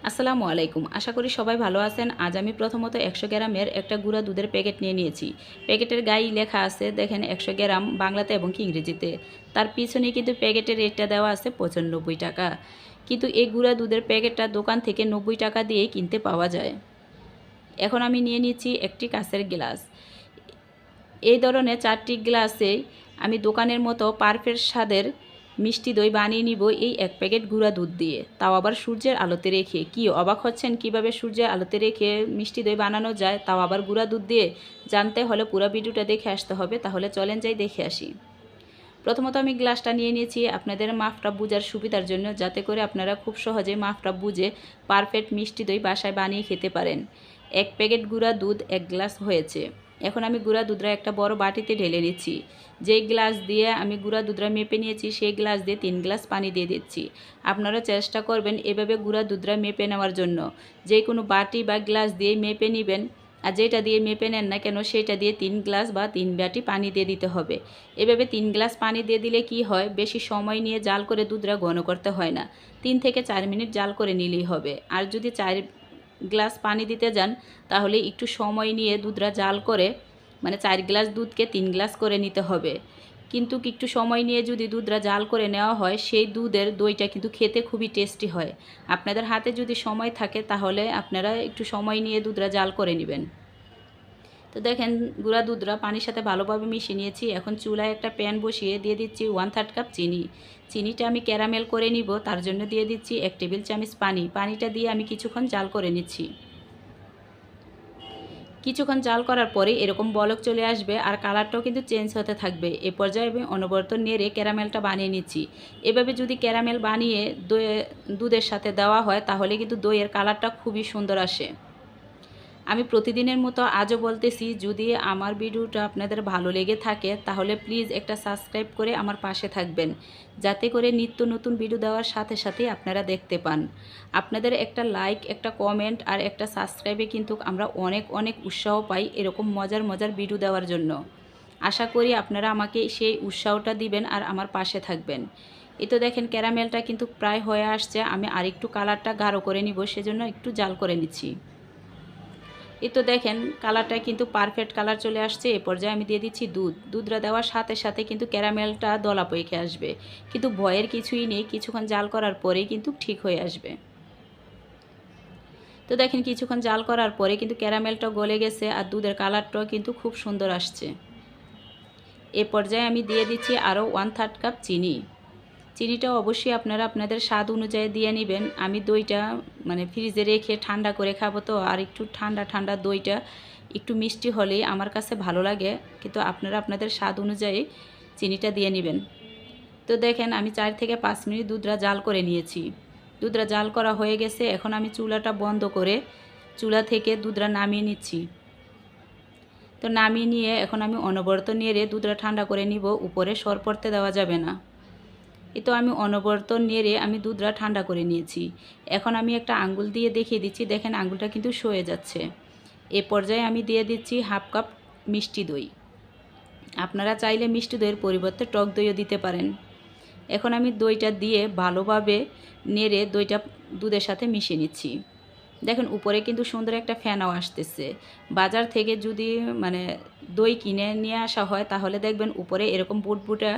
আসসালামু আলাইকুম। আশা করি সবাই ভালো আছেন। আজ আমি প্রথমত ১০০ গ্রামের একটা গুঁড়া দুধের প্যাকেট নিয়ে নিয়েছি। প্যাকেটের গায়ে লেখা আছে দেখেন ১০০ গ্রাম বাংলাতে এবং কি ইংরেজিতে। তার পিছনে কিন্তু প্যাকেটের রেটটা দেওয়া আছে ৯৫ টাকা। কিন্তু এই গুঁড়া দুধের প্যাকেটটা দোকান থেকে ৯০ টাকা দিয়েই কিনতে পাওয়া যায়। এখন আমি নিয়ে নিচ্ছি একটি কাঁচের গ্লাস। এই ধরনের ৪টি গ্লাসে আমি দোকানের মতো পারফেক্ট স্বাদের মিষ্টি দই বানিয়ে নিব এই ১ প্যাকেট গুঁড়া দুধ দিয়ে, তাও আবার সূর্যের আলোতে রেখে। কি অবাক হচ্ছেন কিভাবে সূর্যের আলোতে রেখে মিষ্টি দই বানানো যায়, তাও আবার গুঁড়া দুধ দিয়ে? জানতে হলে পুরো ভিডিওটা দেখে আসতে হবে। তাহলে চলেন যাই দেখে আসি। প্রথমত আমি গ্লাসটা নিয়ে নিয়েছি আপনাদের মাপটা বোঝার সুবিধার জন্য, যাতে করে আপনারা খুব সহজে মাপটা বুঝে পারফেক্ট মিষ্টি দই বাসায় বানিয়ে খেতে পারেন। ১ প্যাকেট গুঁড়া দুধ ১ গ্লাস হয়েছে। এখন আমি গুঁড়া দুধটা একটা বড় বাটিতে ঢেলে নিচ্ছি। যেই গ্লাস দিয়ে আমি গুঁড়া দুধটা মেপে নিয়েছি সেই গ্লাস দিয়ে ৩ গ্লাস পানি দিয়ে দিচ্ছি। আপনারা চেষ্টা করবেন এভাবে গুঁড়া দুধটা মেপে নেওয়ার জন্য। যে কোনো বাটি বা গ্লাস দিয়ে মেপে নেবেন, আর যেটা দিয়ে মেপে নেন না কেন সেটা দিয়ে ৩ গ্লাস বা ৩ বাটি পানি দিয়ে দিতে হবে। এভাবে ৩ গ্লাস পানি দিয়ে দিলে কি হয়, বেশি সময় নিয়ে জাল করে দুধটা ঘন করতে হয় না। ৩ থেকে ৪ মিনিট জাল করে নিলেই হবে। আর যদি ৪ গ্লাস পানি দিতে যান তাহলে একটু সময় নিয়ে দুধটা জাল করে, মানে ৪ গ্লাস দুধকে ৩ গ্লাস করে নিতে হবে। কিন্তু একটু সময় নিয়ে যদি দুধটা জাল করে নেওয়া হয় সেই দুধের দইটা কিন্তু খেতে খুবই টেস্টি হয়। আপনাদের হাতে যদি সময় থাকে তাহলে আপনারা একটু সময় নিয়ে দুধটা জাল করে নেবেন। তো দেখেন গুঁড়া দুধটা পানির সাথে ভালোভাবে মিশিয়ে নিয়েছি। এখন চুলায় একটা প্যান বসিয়ে দিয়ে দিচ্ছি 1/3 কাপ চিনি। চিনিটা আমি ক্যারামেল করে নিব, তার জন্য দিয়ে দিচ্ছি ১ টেবিল চামচ পানি। পানিটা দিয়ে আমি কিছুক্ষণ জাল করে নিচ্ছি। কিছুক্ষণ জাল করার পরে এরকম বলক চলে আসবে আর কালারটাও কিন্তু চেঞ্জ হতে থাকবে। এ পর্যায়ে আমি অনবরত নেড়ে ক্যারামেলটা বানিয়ে নিচ্ছি। এভাবে যদি ক্যারামেল বানিয়ে দুধের সাথে দেওয়া হয় তাহলে কিন্তু দইয়ের কালারটা খুবই সুন্দর আসে। আমি প্রতিদিনের মতো আজও বলতেছি, যদি আমার ভিডিওটা আপনাদের ভালো লেগে থাকে তাহলে প্লিজ একটা সাবস্ক্রাইব করে আমার পাশে থাকবেন, যাতে করে নিত্য নতুন ভিডিও দেওয়ার সাথে সাথে আপনারা দেখতে পান। আপনাদের একটা লাইক, একটা কমেন্ট আর একটা সাবস্ক্রাইবে কিন্তু আমরা অনেক অনেক উৎসাহ পাই এরকম মজার মজার ভিডিও দেওয়ার জন্য। আশা করি আপনারা আমাকে সেই উৎসাহটা দিবেন আর আমার পাশে থাকবেন। এই তো দেখেন ক্যারামেলটা কিন্তু প্রায় হয়ে আসছে। আমি আরেকটু কালারটা গাঢ় করে নিব, সেজন্য একটু জাল করে নিচ্ছি। এই তো দেখেন কালারটা কিন্তু পারফেক্ট কালার চলে আসছে। এ পর্যায়ে আমি দিয়ে দিচ্ছি দুধ। দুধটা দেওয়ার সাথে সাথে কিন্তু ক্যারামেলটা দলা পেকে আসবে, কিন্তু ভয়ের কিছুই নেই, কিছুক্ষণ জাল করার পরেই কিন্তু ঠিক হয়ে আসবে। তো দেখেন কিছুক্ষণ জাল করার পরে কিন্তু ক্যারামেলটা গলে গেছে আর দুধের কালারটাও কিন্তু খুব সুন্দর আসছে। এ পর্যায়ে আমি দিয়ে দিচ্ছি আরও 1/3 কাপ চিনি। চিনিটা অবশ্যই আপনারা আপনাদের স্বাদ অনুযায়ী দিয়ে নেবেন। আমি দইটা মানে ফ্রিজে রেখে ঠান্ডা করে খাবো, তো আর একটু ঠান্ডা ঠান্ডা দইটা একটু মিষ্টি হলেই আমার কাছে ভালো লাগে, কিন্তু আপনারা আপনাদের স্বাদ অনুযায়ী চিনিটা দিয়ে নেবেন। তো দেখেন আমি ৪ থেকে ৫ মিনিট দুধটা জাল করে নিয়েছি। দুধটা জাল করা হয়ে গেছে। এখন আমি চুলাটা বন্ধ করে চুলা থেকে দুধটা নামিয়ে নিচ্ছি। তো নামিয়ে নিয়ে এখন আমি অনবরত নেড়ে দুধটা ঠান্ডা করে নিব, উপরে সর পড়তে দেওয়া যাবে না। এই তো আমি অনবরত নেড়ে আমি দুধটা ঠান্ডা করে নিয়েছি। এখন আমি একটা আঙ্গুল দিয়ে দেখিয়ে দিচ্ছি, দেখেন আঙ্গুলটা কিন্তু সয়ে যাচ্ছে। এ পর্যায়ে আমি দিয়ে দিচ্ছি 1/2 কাপ মিষ্টি দই। আপনারা চাইলে মিষ্টি দইয়ের পরিবর্তে টক দইও দিতে পারেন। এখন আমি দইটা দিয়ে ভালোভাবে নেড়ে দইটা দুধের সাথে মিশিয়ে নিচ্ছি। দেখেন উপরে কিন্তু সুন্দর একটা ফেনাও আসতেছে। বাজার থেকে যদি মানে দই কিনে নিয়ে আসা হয় তাহলে দেখবেন উপরে এরকম বুটবুটা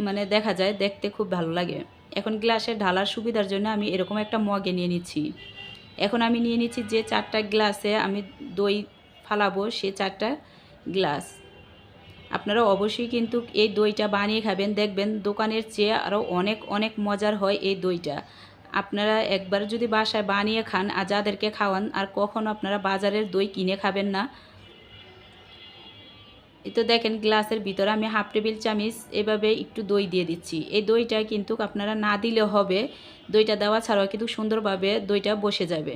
মানে দেখা যায়, দেখতে খুব ভালো লাগে। এখন গ্লাসে ঢালার সুবিধার জন্য আমি এরকম একটা মগে নিয়ে নিচ্ছি। এখন আমি নিয়ে নিচ্ছি যে 4টা গ্লাসে আমি দই ফালাবো সে 4টা গ্লাস। আপনারা অবশ্যই কিন্তু এই দইটা বানিয়ে খাবেন, দেখবেন দোকানের চেয়ে আরও অনেক অনেক মজার হয় এই দইটা। আপনারা একবার যদি বাসায় বানিয়ে খান আর যাদেরকে খাওয়ান, আর কখনো আপনারা বাজারের দই কিনে খাবেন না। এই তো দেখেন গ্লাসের ভিতরে আমি 1/2 টেবিল চামচ এভাবে একটু দই দিয়ে দিচ্ছি। এই দইটা কিন্তু আপনারা না দিলেও হবে, দইটা দেওয়া ছাড়াও কিন্তু সুন্দরভাবে দইটা বসে যাবে।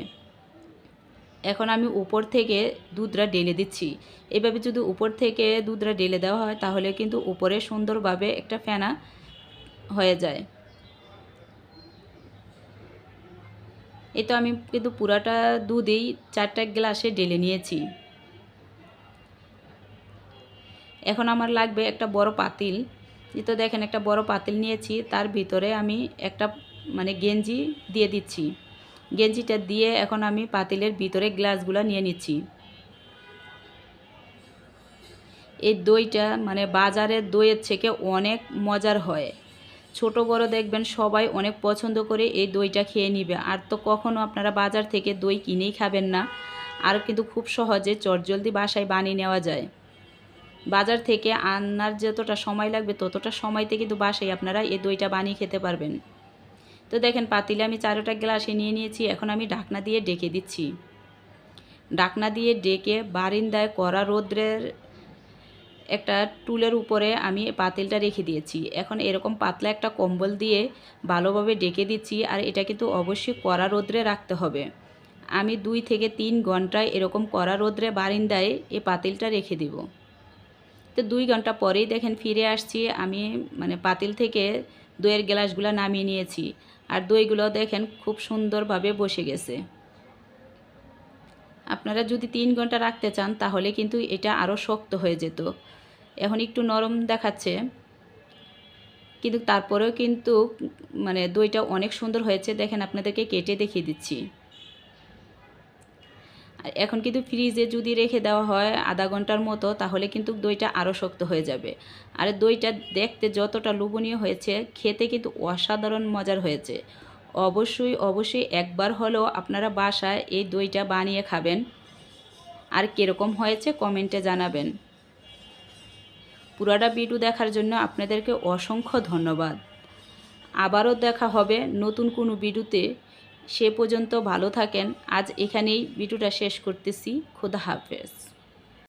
এখন আমি উপর থেকে দুধটা ঢেলে দিচ্ছি। এভাবে যদি উপর থেকে দুধটা ঢেলে দেওয়া হয় তাহলে কিন্তু উপরে সুন্দরভাবে একটা ফেনা হয়ে যায়। এই তো আমি কিন্তু পুরাটা দুধেই 4টা গ্লাসে ঢেলে নিয়েছি। এখন আমার লাগবে একটা বড় পাতিল। এই তো দেখেন একটা বড় পাতিল নিয়েছি, তার ভিতরে আমি একটা মানে গেঞ্জি দিয়ে দিচ্ছি। গেঞ্জিটা দিয়ে এখন আমি পাতিলের ভিতরে গ্লাসগুলো নিয়ে নিচ্ছি। এই দইটা মানে বাজারের দইয়ের থেকে অনেক মজার হয়। ছোট বড় দেখবেন সবাই অনেক পছন্দ করে এই দইটা খেয়ে নিবে। আর তো কখনো আপনারা বাজার থেকে দই কিনেই খাবেন না। আর কিন্তু খুব সহজে চটজলদি বাসায় বানিয়ে নেওয়া যায়। বাজার থেকে আনার যতটা সময় লাগবে ততটা সময়তে কিন্তু বাসায় আপনারা এই দইটা বানিয়ে খেতে পারবেন। তো দেখেন পাতিলে আমি 4টা গ্লাসে নিয়ে নিয়েছি। এখন আমি ঢাকনা দিয়ে ঢেকে দিচ্ছি। ঢাকনা দিয়ে ঢেকে বারিন্দায় কড়া রোদ্রের একটা টুলের উপরে আমি পাতিলটা রেখে দিয়েছি। এখন এরকম পাতলা একটা কম্বল দিয়ে ভালোভাবে ঢেকে দিচ্ছি। আর এটা কিন্তু অবশ্যই কড়া রোদ্রে রাখতে হবে। আমি 2 থেকে 3 ঘন্টায় এরকম কড়া রোদ্রে বারিন্দায় এই পাতিলটা রেখে দিব। তো 2 ঘন্টা পরেই দেখেন ফিরে আসছি। আমি মানে পাতিল থেকে দইয়ের গ্লাসগুলো নামিয়ে নিয়েছি। আর দইগুলো দেখেন খুব সুন্দরভাবে বসে গেছে। আপনারা যদি 3 ঘন্টা রাখতে চান তাহলে কিন্তু এটা আরও শক্ত হয়ে যেত। এখন একটু নরম দেখাচ্ছে, কিন্তু তারপরেও কিন্তু মানে দইটা অনেক সুন্দর হয়েছে। দেখেন আপনাদেরকে কেটে দেখিয়ে দিচ্ছি। আর এখন কিন্তু ফ্রিজে যদি রেখে দেওয়া হয় আধা ঘন্টার মতো তাহলে কিন্তু দইটা আরও শক্ত হয়ে যাবে। আর দইটা দেখতে যতটা লোভনীয় হয়েছে খেতে কিন্তু অসাধারণ মজার হয়েছে। অবশ্যই একবার হলেও আপনারা বাসায় এই দইটা বানিয়ে খাবেন। আর কীরকম হয়েছে কমেন্টে জানাবেন। পুরাটা ভিডিও দেখার জন্য আপনাদেরকে অসংখ্য ধন্যবাদ। আবারও দেখা হবে নতুন কোনো ভিডিওতে। সে পর্যন্ত ভালো থাকেন। আজ এখানেই ভিডিওটা শেষ করতেছি। খোদা হাফেজ।